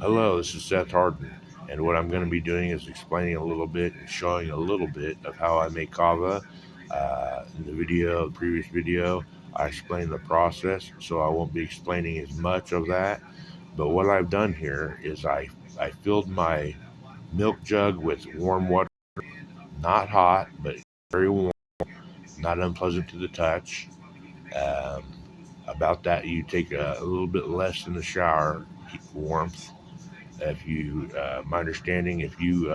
Hello, this is Seth Harden, and what I'm going to be doing is explaining a little bit and showing a little bit of how I make kava. In the previous video, I explained the process, so I won't be explaining as much of that. But what I've done here is I filled my milk jug with warm water, not hot, but very warm, not unpleasant to the touch. Um, about that, you take a little bit less in the shower, keep warmth. If you, my understanding, if you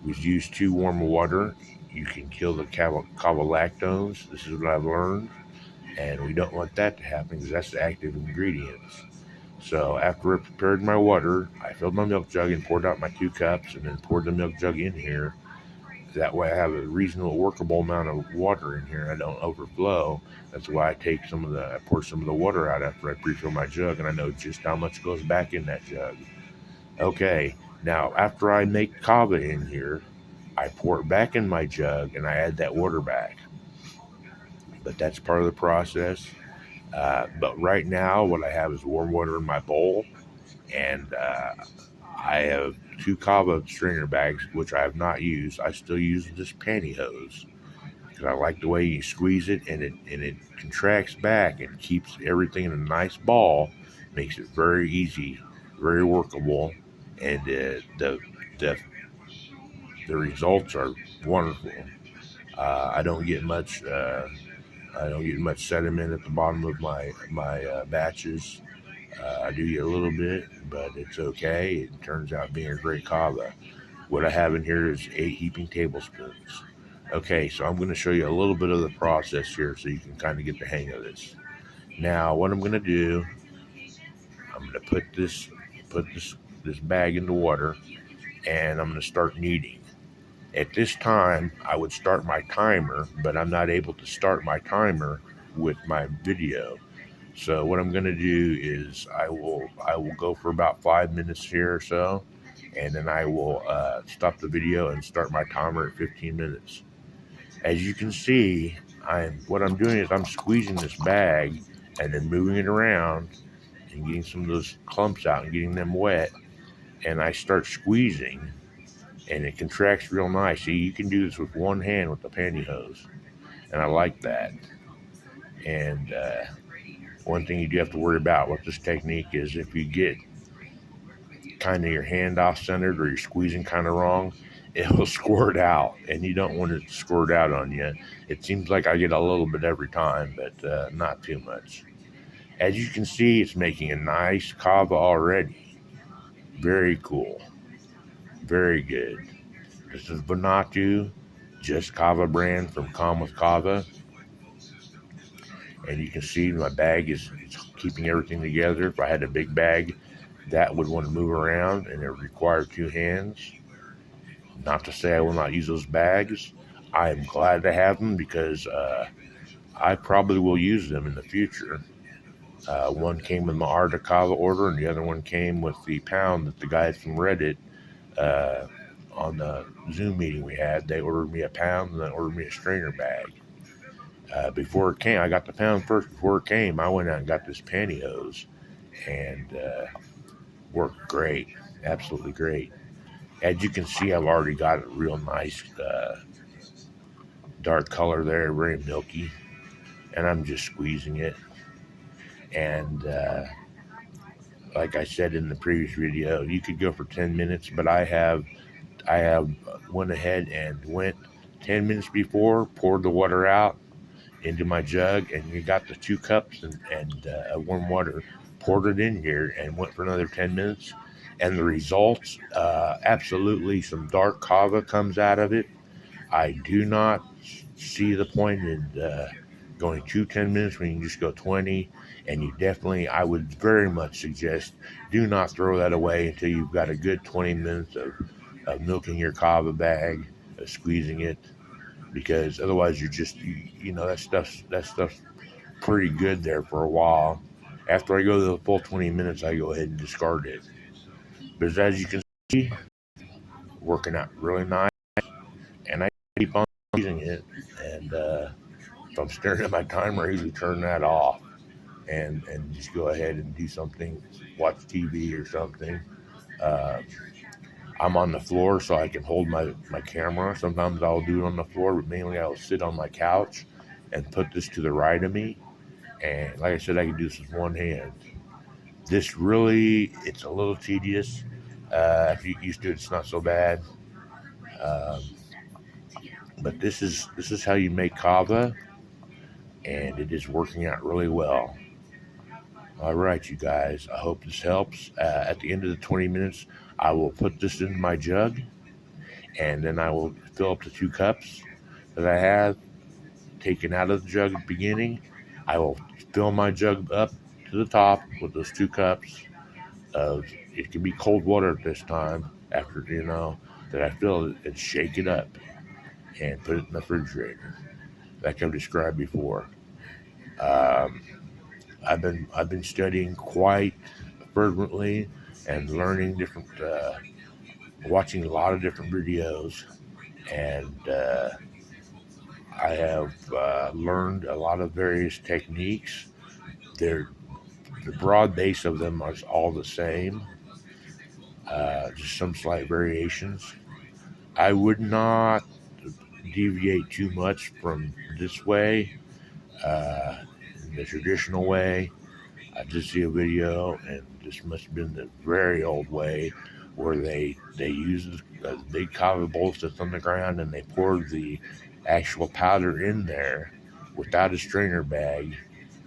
was use too warm water, you can kill the cavalactones. This is what I've learned, and we don't want that to happen because that's the active ingredients. So after I prepared my water, I filled my milk jug and poured out my 2 cups, and then poured the milk jug in here. That way, I have a reasonable, workable amount of water in here. I don't overflow. That's why I pour some of the water out after I pre-fill my jug, and I know just how much goes back in that jug. Okay, now after I make kava in here, I pour it back in my jug and I add that water back. But that's part of the process. But right now, what I have is warm water in my bowl, and I have 2 kava strainer bags, which I have not used. I still use this pantyhose because I like the way you squeeze it, and it contracts back and keeps everything in a nice ball. Makes it very easy, very workable, and the the results are wonderful. I don't get much. I don't get much sediment at the bottom of my batches. I do get a little bit, but it's okay. It turns out being a great kava. What I have in here is 8 heaping tablespoons. Okay, so I'm going to show you a little bit of the process here, so you can kind of get the hang of this. Now, what I'm going to do, I'm going to put this bag in the water, and I'm going to start kneading. At this time, I would start my timer, but I'm not able to start my timer with my video. So what I'm going to do is I will go for about 5 minutes here or so, and then I will stop the video and start my timer at 15 minutes. As you can see, what I'm doing is I'm squeezing this bag and then moving it around and getting some of those clumps out and getting them wet. And I start squeezing, and it contracts real nice. See, you can do this with one hand with the pantyhose, and I like that. And one thing you do have to worry about with this technique is if you get kind of your hand off centered or you're squeezing kind of wrong, it will squirt out, and you don't want it to squirt out on you. It seems like I get a little bit every time, but not too much. As you can see, it's making a nice kava already. Very cool. Very good. This is Vanatu, just kava brand from Calm with Kava. And you can see my bag is keeping everything together. If I had a big bag, that would want to move around and it would require 2 hands. Not to say I will not use those bags. I am glad to have them because I probably will use them in the future. One came with my Art Kava order, and the other one came with the pound that the guys from Reddit uh, on the Zoom meeting we had. They ordered me a pound and then ordered me a strainer bag. Before it came, I got the pound first. Before it came, I went out and got this pantyhose, and worked great, absolutely great. As you can see, I've already got a real nice dark color there, very milky, and I'm just squeezing it. And like I said in the previous video, you could go for 10 minutes, but I have went ahead and went 10 minutes before, poured the water out into my jug, and you got the 2 cups and warm water, poured it in here, and went for another 10 minutes. And the results, absolutely, some dark kava comes out of it. I do not see the point in going to 10 minutes when you can just go 20. And you definitely, I would very much suggest, do not throw that away until you've got a good 20 minutes of milking your kava bag, squeezing it, because otherwise that stuff's pretty good there for a while. After I go to the full 20 minutes, I go ahead and discard it. But as you can see, working out really nice, and I keep on using it. And if I'm staring at my timer, I usually turn that off and just go ahead and do something, watch TV or something. Uh, I'm on the floor so I can hold my camera. Sometimes I'll do it on the floor, but mainly I'll sit on my couch and put this to the right of me. And like I said, I can do this with one hand. This really, it's a little tedious. If you get used to it, it's not so bad. Um, but this is how you make kava, and it is working out really well. All right, you guys. I hope this helps. At the end of the 20 minutes, I will put this in my jug, and then I will fill up the 2 cups that I have taken out of the jug at the beginning. I will fill my jug up to the top with those 2 cups of, it can be cold water at this time, after, that I fill it, and shake it up and put it in the refrigerator, like I've described before. Um, I've been studying quite fervently and learning different, watching a lot of different videos, and I have learned a lot of various techniques. They're, the broad base of them are all the same, just some slight variations. I would not deviate too much from this way, uh, the traditional way. I just see a video, and this must have been the very old way, where they used a big kava bowl that's on the ground, and they poured the actual powder in there without a strainer bag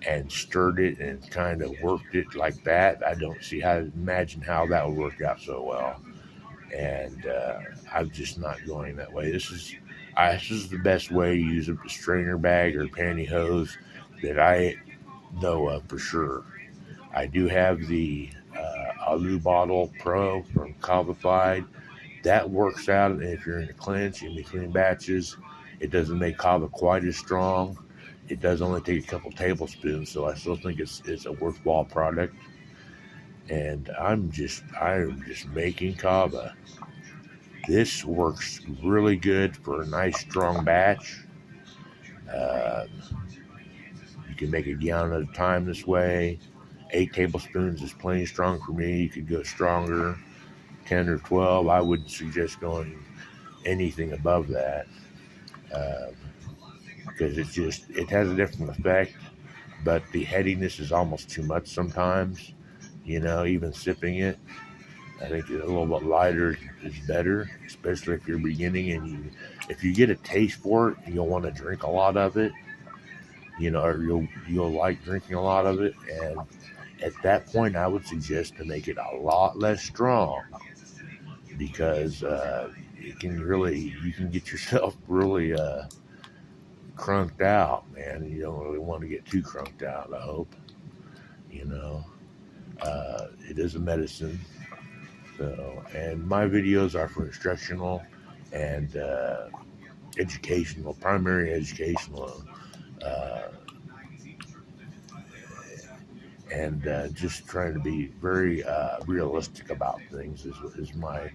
and stirred it and kind of worked it like that. I don't see how to imagine how that would work out so well, and I'm just not going that way. This is the best way to use a strainer bag or pantyhose that I know of for sure. I do have the Alu Bottle Pro from Kavafied. That works out, and if you're in a clinch in between batches, it doesn't make kava quite as strong. It does only take a couple tablespoons, so I still think it's a worthwhile product. And I am just making kava. This works really good for a nice strong batch. Uh, you can make a gallon at a time this way. 8 tablespoons is plenty strong for me. You could go stronger, 10 or 12. I wouldn't suggest going anything above that, because it has a different effect. But the headiness is almost too much sometimes. Even sipping it, I think a little bit lighter is better, especially if you're beginning, and if you get a taste for it, you'll want to drink a lot of it. Or you'll like drinking a lot of it, and at that point, I would suggest to make it a lot less strong, because you can get yourself really crunked out, man. You don't really want to get too crunked out, I hope. You know, it is a medicine. So, and my videos are for instructional and educational, primary educational, uh, and just trying to be very realistic about things is my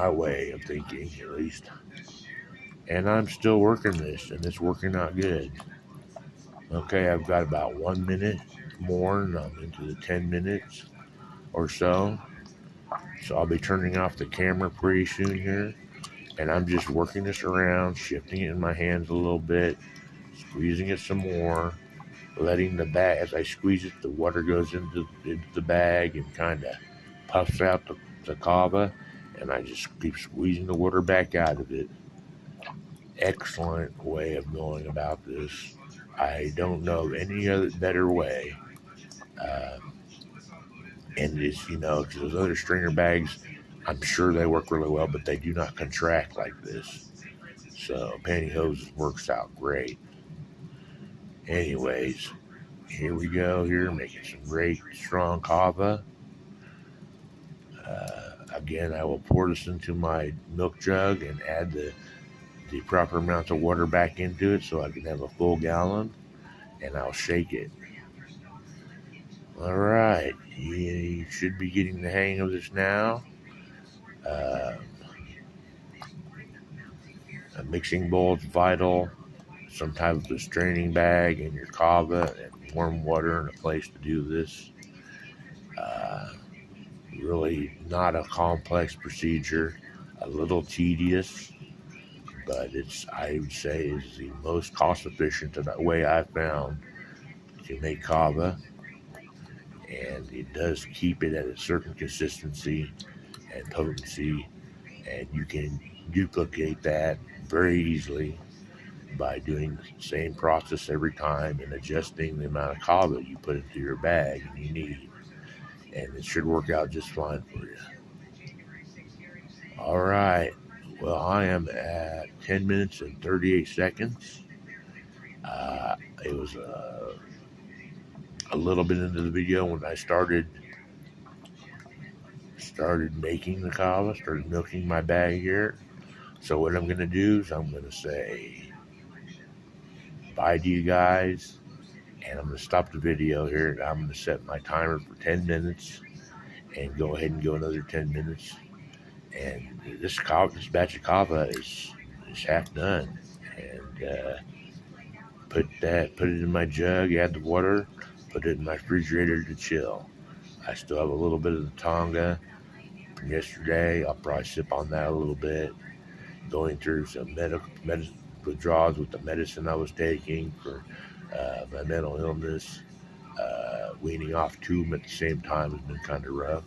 way of thinking, at least. And I'm still working this, and it's working out good. Okay, I've got about 1 minute more, and I'm into the 10 minutes or so. So I'll be turning off the camera pretty soon here. And I'm just working this around, shifting it in my hands a little bit, squeezing it some more, letting the bag, as I squeeze it, the water goes into the bag and kind of puffs out the kava. And I just keep squeezing the water back out of it. Excellent way of going about this. I don't know of any other better way. Uh, and it's, because those other strainer bags, I'm sure they work really well, but they do not contract like this. So pantyhose works out great. Anyways, here we go here, making some great strong kava. Again, I will pour this into my milk jug and add the proper amounts of water back into it so I can have a full gallon, and I'll shake it. All right, you should be getting the hang of this now. A mixing bowl is vital, some type of a straining bag, and your kava, and warm water, and a place to do this. Uh, really not a complex procedure, a little tedious, but I would say, is the most cost efficient way I've found to make kava, and it does keep it at a certain consistency and potency, and you can duplicate that very easily by doing the same process every time and adjusting the amount of kava you put into your bag and you need, and it should work out just fine for you. All right. Well, I am at 10 minutes and 38 seconds. It was a little bit into the video when I started making the kava, started milking my bag here. So what I'm gonna do is I'm gonna say bye to you guys, and I'm gonna stop the video here. I'm gonna set my timer for 10 minutes and go ahead and go another 10 minutes. And this batch of kava is half done. And put it in my jug, add the water, put it in my refrigerator to chill. I still have a little bit of the tonga from yesterday. I'll probably sip on that a little bit. Going through some medical withdrawals with the medicine I was taking for my mental illness. Weaning off two of them at the same time has been kind of rough.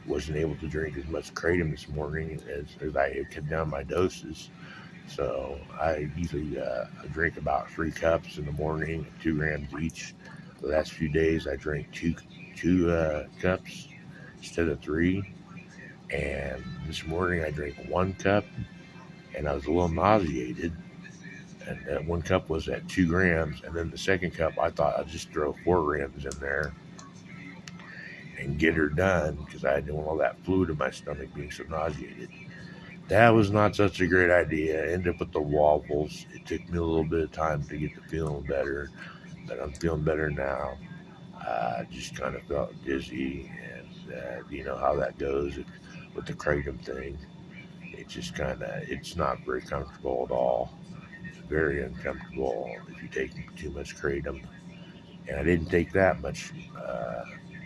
Wasn't able to drink as much kratom this morning as I had cut down my doses. So I usually drink about 3 cups in the morning, 2 grams each. The last few days I drank two cups instead of 3. And this morning I drank 1 cup, and I was a little nauseated. And that 1 cup was at 2 grams, and then the second cup I thought I'd just throw 4 grams in there and get her done because I didn't want all that fluid in my stomach being so nauseated. That was not such a great idea. I ended up with the wobbles. It took me a little bit of time to get to feeling better, but I'm feeling better now. Just kind of felt dizzy, and you know how that goes with the kratom thing. It just it's not very comfortable at all. It's very uncomfortable if you take too much kratom. And I didn't take that much,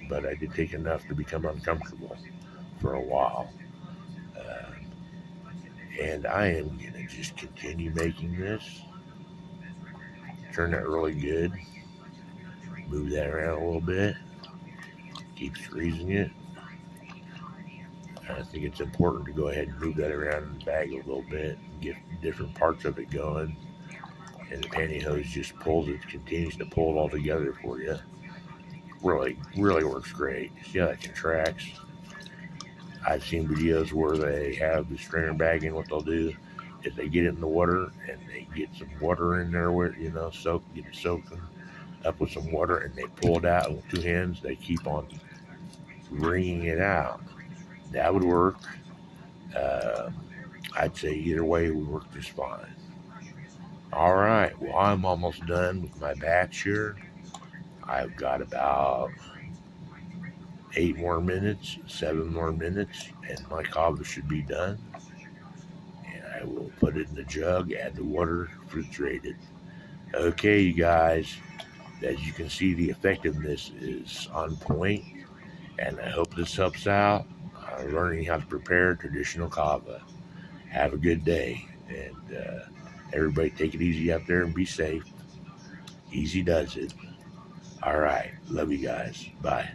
but I did take enough to become uncomfortable for a while. Uh, and I am going to just continue making this. Turn that really good. Move that around a little bit. Keep squeezing it. I think it's important to go ahead and move that around in the bag a little bit and get different parts of it going. And the pantyhose just continues to pull it all together for you. Really, really works great. See how that contracts? I've seen videos where they have the strainer bag, and what they'll do is they get it in the water and they get some water in there where, get it soaking up with some water, and they pull it out with 2 hands. They keep on wringing it out. That would work. I'd say either way would work just fine. All right, well, I'm almost done with my batch here. I've got about 8 more minutes, 7 more minutes, and my kava should be done. And I will put it in the jug, add the water, refrigerated. Okay, you guys, as you can see, the effectiveness is on point, and I hope this helps out learning how to prepare traditional kava. Have a good day, and everybody take it easy out there and be safe. Easy does it. All right, love you guys. Bye.